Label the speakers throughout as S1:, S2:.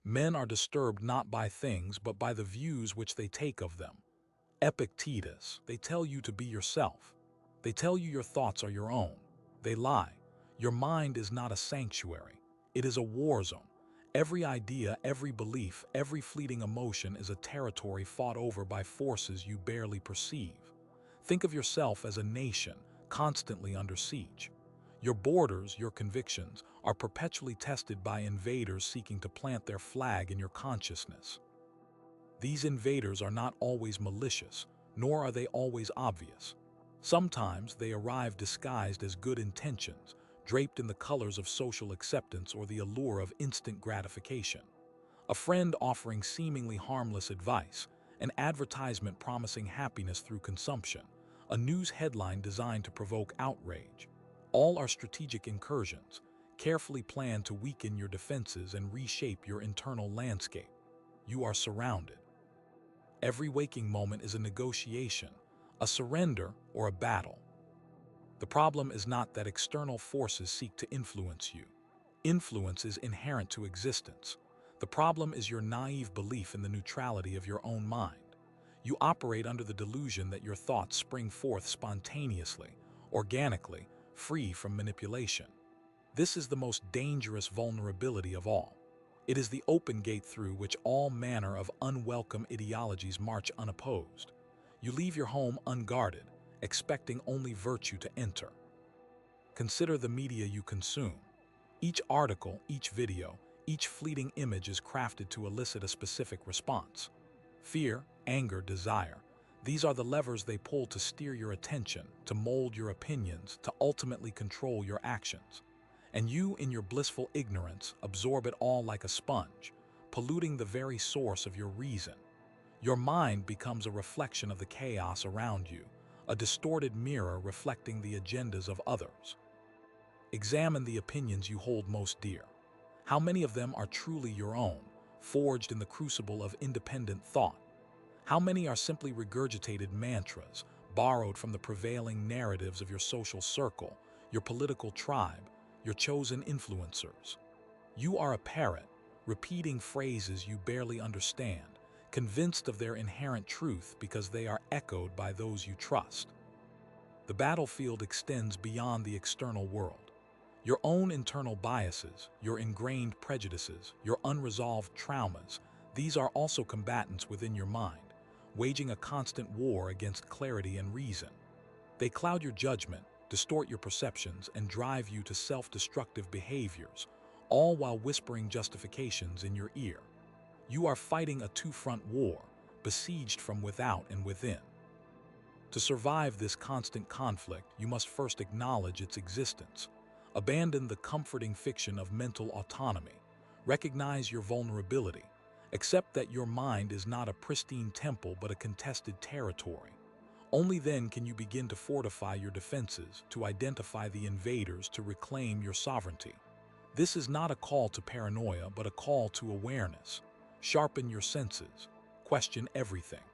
S1: Men are disturbed not by things, but by the views which they take of them. Epictetus, they tell you to be yourself. They tell you your thoughts are your own. They lie. Your mind is not a sanctuary. It is a war zone. Every idea, every belief, every fleeting emotion is a territory fought over by forces you barely perceive. Think of yourself as a nation, constantly under siege. Your borders, your convictions, are perpetually tested by invaders seeking to plant their flag in your consciousness. These invaders are not always malicious, nor are they always obvious. Sometimes they arrive disguised as good intentions, draped in the colors of social acceptance or the allure of instant gratification. A friend offering seemingly harmless advice, an advertisement promising happiness through consumption, a news headline designed to provoke outrage. All are strategic incursions, carefully planned to weaken your defenses and reshape your internal landscape. You are surrounded. Every waking moment is a negotiation, a surrender, or a battle. The problem is not that external forces seek to influence you. Influence is inherent to existence. The problem is your naive belief in the neutrality of your own mind. You operate under the delusion that your thoughts spring forth spontaneously, organically, free from manipulation. This is the most dangerous vulnerability of all. It is the open gate through which all manner of unwelcome ideologies march unopposed. You leave your home unguarded, expecting only virtue to enter. Consider the media you consume. Each article, each video, each fleeting image is crafted to elicit a specific response. Fear, anger, desire. These are the levers they pull to steer your attention, to mold your opinions, to ultimately control your actions. And you, in your blissful ignorance, absorb it all like a sponge, polluting the very source of your reason. Your mind becomes a reflection of the chaos around you, a distorted mirror reflecting the agendas of others. Examine the opinions you hold most dear. How many of them are truly your own, forged in the crucible of independent thought? How many are simply regurgitated mantras, borrowed from the prevailing narratives of your social circle, your political tribe, your chosen influencers? You are a parrot, repeating phrases you barely understand, convinced of their inherent truth because they are echoed by those you trust. The battlefield extends beyond the external world. Your own internal biases, your ingrained prejudices, your unresolved traumas, these are also combatants within your mind, waging a constant war against clarity and reason. They cloud your judgment, distort your perceptions, and drive you to self-destructive behaviors, all while whispering justifications in your ear. You are fighting a two-front war, besieged from without and within. To survive this constant conflict, you must first acknowledge its existence. Abandon the comforting fiction of mental autonomy. Recognize your vulnerability. Accept that your mind is not a pristine temple but a contested territory. Only then can you begin to fortify your defenses, to identify the invaders, to reclaim your sovereignty. This is not a call to paranoia, but a call to awareness. Sharpen your senses. Question everything.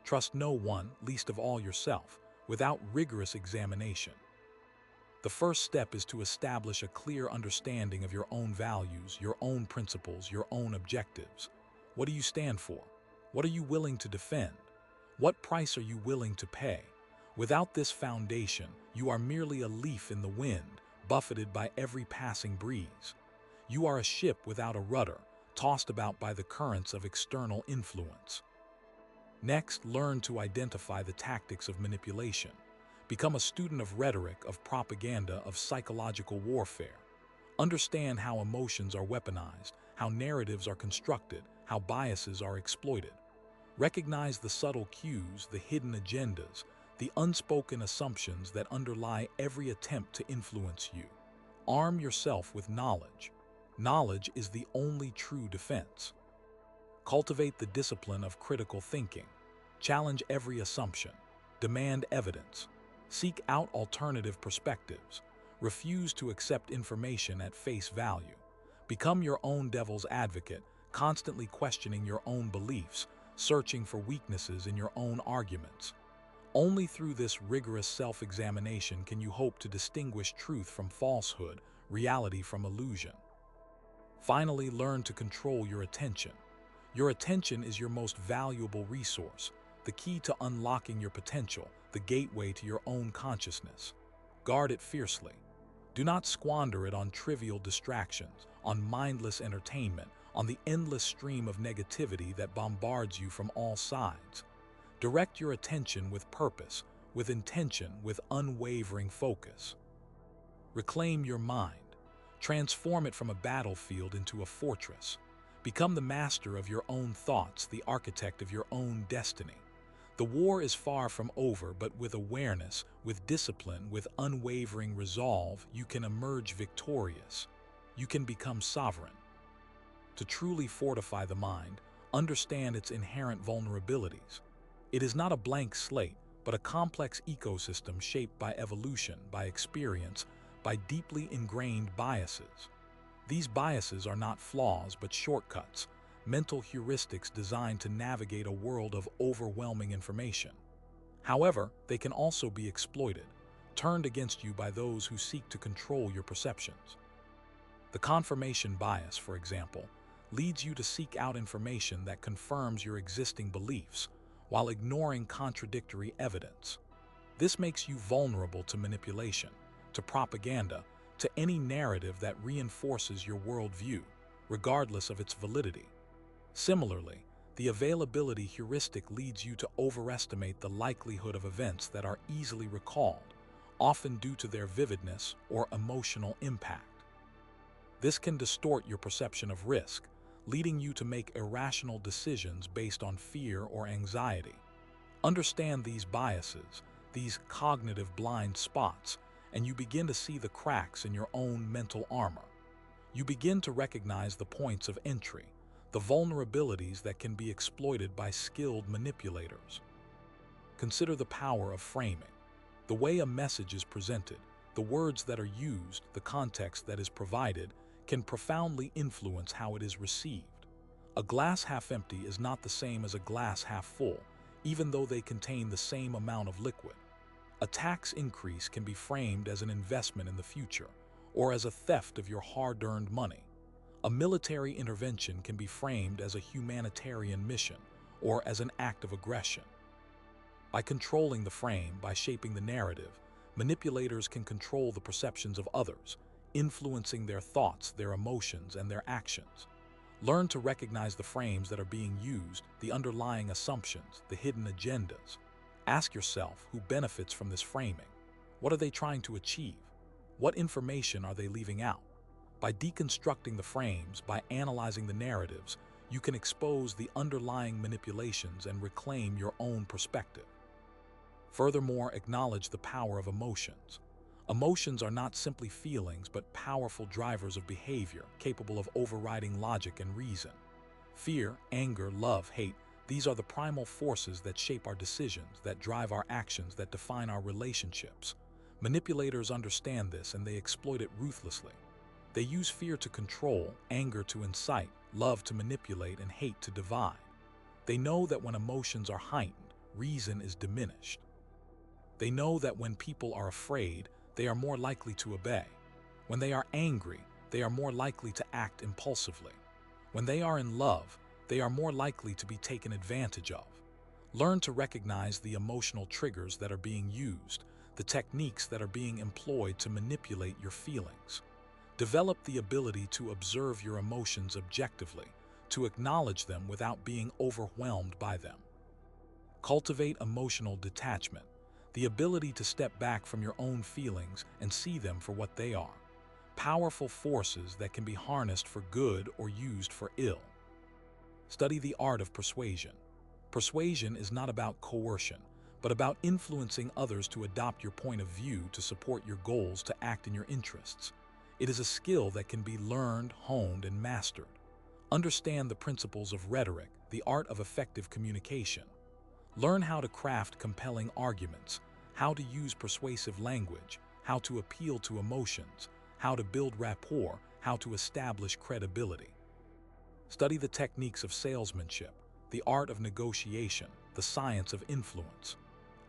S1: Trust no one, least of all yourself, without rigorous examination. The first step is to establish a clear understanding of your own values, your own principles, your own objectives. What do you stand for? What are you willing to defend? What price are you willing to pay? Without this foundation, you are merely a leaf in the wind, buffeted by every passing breeze. You are a ship without a rudder, tossed about by the currents of external influence. Next, learn to identify the tactics of manipulation. Become a student of rhetoric, of propaganda, of psychological warfare. Understand how emotions are weaponized, how narratives are constructed, how biases are exploited. Recognize the subtle cues, the hidden agendas, the unspoken assumptions that underlie every attempt to influence you. Arm yourself with knowledge. Knowledge is the only true defense. Cultivate the discipline of critical thinking. Challenge every assumption. Demand evidence. Seek out alternative perspectives. Refuse to accept information at face value. Become your own devil's advocate, constantly questioning your own beliefs, searching for weaknesses in your own arguments. Only through this rigorous self-examination can you hope to distinguish truth from falsehood, reality from illusion. Finally, learn to control your attention. Your attention is your most valuable resource, the key to unlocking your potential, the gateway to your own consciousness. Guard it fiercely. Do not squander it on trivial distractions, on mindless entertainment, on the endless stream of negativity that bombards you from all sides. Direct your attention with purpose, with intention, with unwavering focus. Reclaim your mind. Transform it from a battlefield into a fortress. Become the master of your own thoughts, the architect of your own destiny. The war is far from over, but with awareness, with discipline, with unwavering resolve, you can emerge victorious. You can become sovereign. To truly fortify the mind, understand its inherent vulnerabilities. It is not a blank slate, but a complex ecosystem shaped by evolution, by experience, by deeply ingrained biases. These biases are not flaws, but shortcuts, mental heuristics designed to navigate a world of overwhelming information. However, they can also be exploited, turned against you by those who seek to control your perceptions. The confirmation bias, for example, leads you to seek out information that confirms your existing beliefs, while ignoring contradictory evidence. This makes you vulnerable to manipulation, to propaganda, to any narrative that reinforces your worldview, regardless of its validity. Similarly, the availability heuristic leads you to overestimate the likelihood of events that are easily recalled, often due to their vividness or emotional impact. This can distort your perception of risk, leading you to make irrational decisions based on fear or anxiety. Understand these biases, these cognitive blind spots, and you begin to see the cracks in your own mental armor. You begin to recognize the points of entry, the vulnerabilities that can be exploited by skilled manipulators. Consider the power of framing. The way a message is presented, the words that are used, the context that is provided, can profoundly influence how it is received. A glass half empty is not the same as a glass half full, even though they contain the same amount of liquid. A tax increase can be framed as an investment in the future, or as a theft of your hard-earned money. A military intervention can be framed as a humanitarian mission, or as an act of aggression. By controlling the frame, by shaping the narrative, manipulators can control the perceptions of others, influencing their thoughts, their emotions, and their actions. Learn to recognize the frames that are being used, the underlying assumptions, the hidden agendas. Ask yourself who benefits from this framing. What are they trying to achieve? What information are they leaving out? By deconstructing the frames, by analyzing the narratives, you can expose the underlying manipulations and reclaim your own perspective. Furthermore, acknowledge the power of emotions. Emotions are not simply feelings, but powerful drivers of behavior, capable of overriding logic and reason. Fear, anger, love, hate, these are the primal forces that shape our decisions, that drive our actions, that define our relationships. Manipulators understand this, and they exploit it ruthlessly. They use fear to control, anger to incite, love to manipulate, and hate to divide. They know that when emotions are heightened, reason is diminished. They know that when people are afraid, they are more likely to obey. When they are angry, they are more likely to act impulsively. When they are in love, they are more likely to be taken advantage of. Learn to recognize the emotional triggers that are being used, the techniques that are being employed to manipulate your feelings. Develop the ability to observe your emotions objectively, to acknowledge them without being overwhelmed by them. Cultivate emotional detachment, the ability to step back from your own feelings and see them for what they are, powerful forces that can be harnessed for good or used for ill. Study the art of persuasion. Persuasion is not about coercion, but about influencing others to adopt your point of view, to support your goals, to act in your interests. It is a skill that can be learned, honed, and mastered. Understand the principles of rhetoric, the art of effective communication. Learn how to craft compelling arguments, how to use persuasive language, how to appeal to emotions, how to build rapport, how to establish credibility. Study the techniques of salesmanship, the art of negotiation, the science of influence.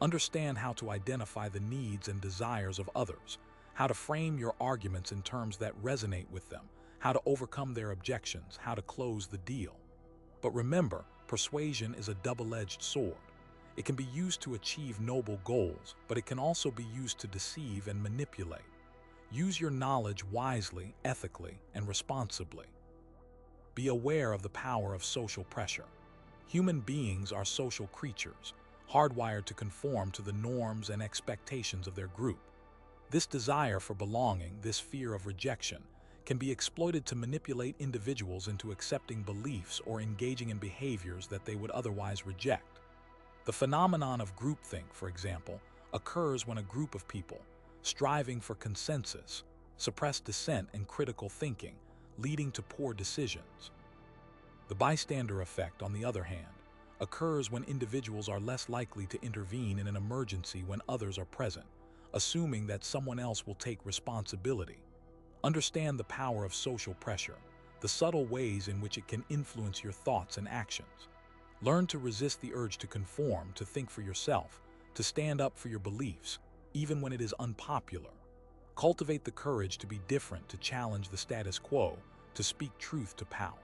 S1: Understand how to identify the needs and desires of others, how to frame your arguments in terms that resonate with them, how to overcome their objections, how to close the deal. But remember, persuasion is a double-edged sword. It can be used to achieve noble goals, but it can also be used to deceive and manipulate. Use your knowledge wisely, ethically, and responsibly. Be aware of the power of social pressure. Human beings are social creatures, hardwired to conform to the norms and expectations of their group. This desire for belonging, this fear of rejection, can be exploited to manipulate individuals into accepting beliefs or engaging in behaviors that they would otherwise reject. The phenomenon of groupthink, for example, occurs when a group of people, striving for consensus, suppress dissent and critical thinking, leading to poor decisions. The bystander effect, on the other hand, occurs when individuals are less likely to intervene in an emergency when others are present, assuming that someone else will take responsibility. Understand the power of social pressure, the subtle ways in which it can influence your thoughts and actions. Learn to resist the urge to conform, to think for yourself, to stand up for your beliefs, even when it is unpopular. Cultivate the courage to be different, to challenge the status quo, to speak truth to power.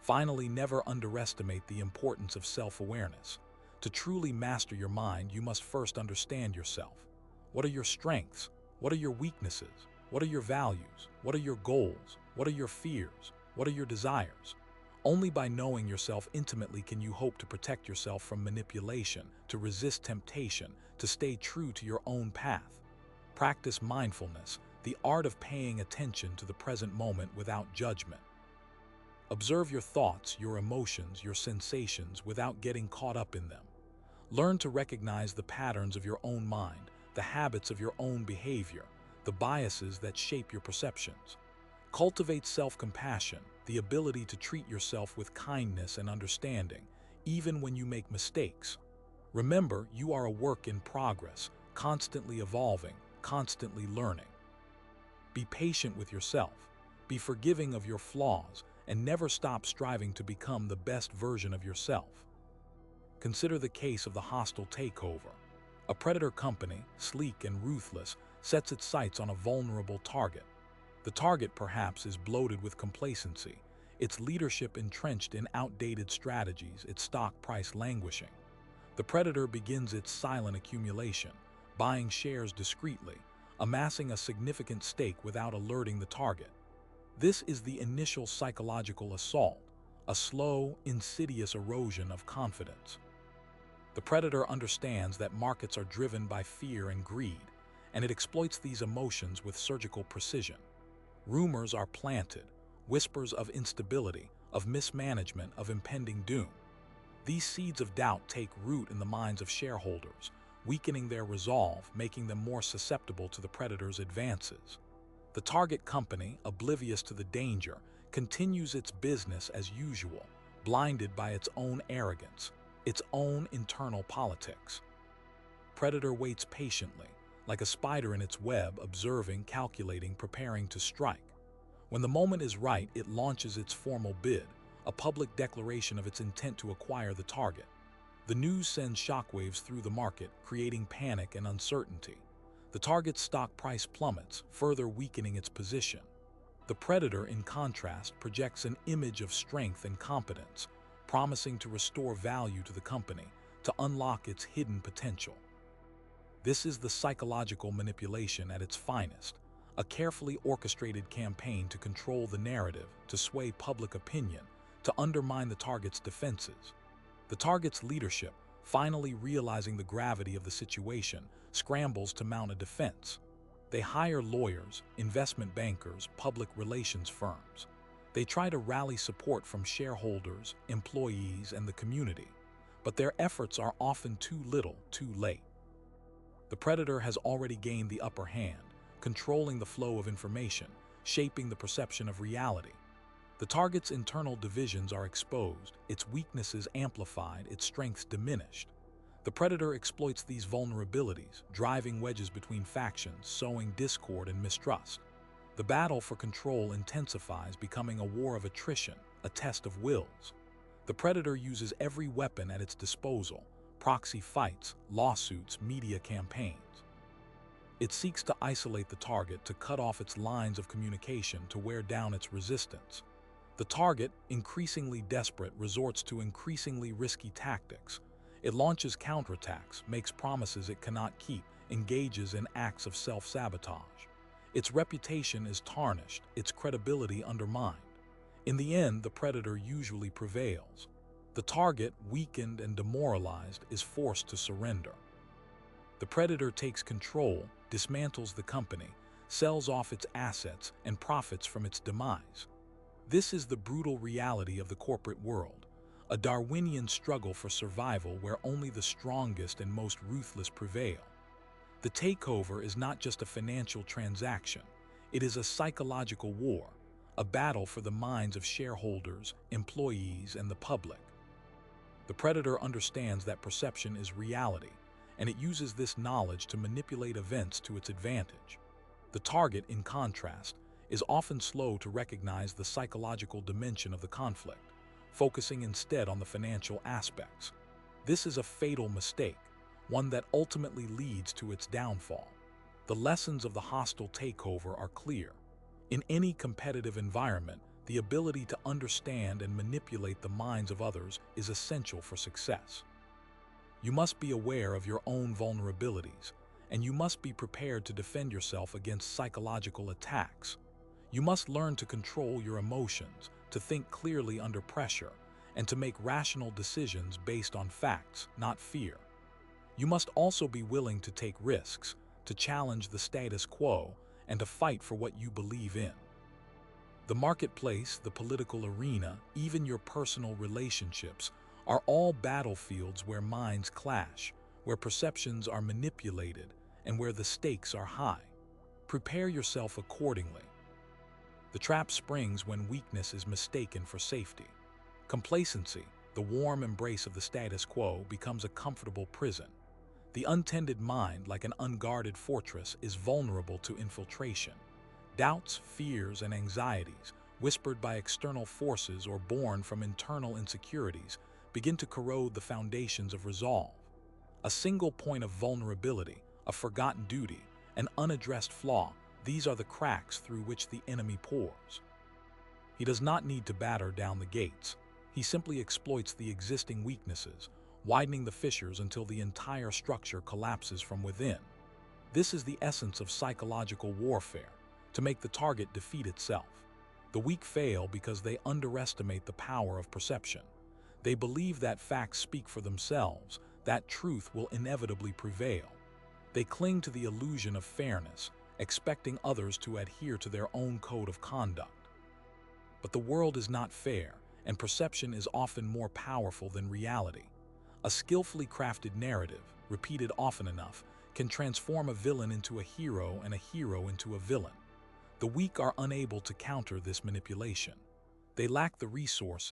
S1: Finally, never underestimate the importance of self-awareness. To truly master your mind, you must first understand yourself. What are your strengths? What are your weaknesses? What are your values? What are your goals? What are your fears? What are your desires? Only by knowing yourself intimately can you hope to protect yourself from manipulation, to resist temptation, to stay true to your own path. Practice mindfulness, the art of paying attention to the present moment without judgment. Observe your thoughts, your emotions, your sensations without getting caught up in them. Learn to recognize the patterns of your own mind, the habits of your own behavior, the biases that shape your perceptions. Cultivate self-compassion, the ability to treat yourself with kindness and understanding, even when you make mistakes. Remember, you are a work in progress, constantly evolving, constantly learning. Be patient with yourself, be forgiving of your flaws, and never stop striving to become the best version of yourself. Consider the case of the hostile takeover. A predator company, sleek and ruthless, sets its sights on a vulnerable target. The target, perhaps, is bloated with complacency, its leadership entrenched in outdated strategies, its stock price languishing. The predator begins its silent accumulation, buying shares discreetly, amassing a significant stake without alerting the target. This is the initial psychological assault, a slow, insidious erosion of confidence. The predator understands that markets are driven by fear and greed, and it exploits these emotions with surgical precision. Rumors are planted, whispers of instability, of mismanagement, of impending doom. These seeds of doubt take root in the minds of shareholders, weakening their resolve, making them more susceptible to the predator's advances. The target company, oblivious to the danger, continues its business as usual, blinded by its own arrogance, its own internal politics. Predator waits patiently, like a spider in its web, observing, calculating, preparing to strike. When the moment is right, it launches its formal bid, a public declaration of its intent to acquire the target. The news sends shockwaves through the market, creating panic and uncertainty. The target's stock price plummets, further weakening its position. The predator, in contrast, projects an image of strength and competence, promising to restore value to the company, to unlock its hidden potential. This is the psychological manipulation at its finest, a carefully orchestrated campaign to control the narrative, to sway public opinion, to undermine the target's defenses. The target's leadership, finally realizing the gravity of the situation, scrambles to mount a defense. They hire lawyers, investment bankers, public relations firms. They try to rally support from shareholders, employees, and the community, but their efforts are often too little, too late. The predator has already gained the upper hand, controlling the flow of information, shaping the perception of reality. The target's internal divisions are exposed, its weaknesses amplified, its strengths diminished. The predator exploits these vulnerabilities, driving wedges between factions, sowing discord and mistrust. The battle for control intensifies, becoming a war of attrition, a test of wills. The predator uses every weapon at its disposal: proxy fights, lawsuits, media campaigns. It seeks to isolate the target, to cut off its lines of communication, to wear down its resistance. The target, increasingly desperate, resorts to increasingly risky tactics. It launches counterattacks, makes promises it cannot keep, engages in acts of self-sabotage. Its reputation is tarnished, its credibility undermined. In the end, the predator usually prevails. The target, weakened and demoralized, is forced to surrender. The predator takes control, dismantles the company, sells off its assets, and profits from its demise. This is the brutal reality of the corporate world, a Darwinian struggle for survival where only the strongest and most ruthless prevail. The takeover is not just a financial transaction, it is a psychological war, a battle for the minds of shareholders, employees, and the public. The predator understands that perception is reality, and it uses this knowledge to manipulate events to its advantage. The target, in contrast, is often slow to recognize the psychological dimension of the conflict, focusing instead on the financial aspects. This is a fatal mistake, one that ultimately leads to its downfall. The lessons of the hostile takeover are clear. In any competitive environment, the ability to understand and manipulate the minds of others is essential for success. You must be aware of your own vulnerabilities, and you must be prepared to defend yourself against psychological attacks. You must learn to control your emotions, to think clearly under pressure, and to make rational decisions based on facts, not fear. You must also be willing to take risks, to challenge the status quo, and to fight for what you believe in. The marketplace, the political arena, even your personal relationships are all battlefields where minds clash, where perceptions are manipulated, and where the stakes are high. Prepare yourself accordingly. The trap springs when weakness is mistaken for safety. Complacency, the warm embrace of the status quo, becomes a comfortable prison. The untended mind, like an unguarded fortress, is vulnerable to infiltration. Doubts, fears, and anxieties, whispered by external forces or born from internal insecurities, begin to corrode the foundations of resolve. A single point of vulnerability, a forgotten duty, an unaddressed flaw, these are the cracks through which the enemy pours. He does not need to batter down the gates. He simply exploits the existing weaknesses, widening the fissures until the entire structure collapses from within. This is the essence of psychological warfare, to make the target defeat itself. The weak fail because they underestimate the power of perception. They believe that facts speak for themselves, that truth will inevitably prevail. They cling to the illusion of fairness, expecting others to adhere to their own code of conduct. But the world is not fair, and perception is often more powerful than reality. A skillfully crafted narrative, repeated often enough, can transform a villain into a hero and a hero into a villain. The weak are unable to counter this manipulation. They lack the resources,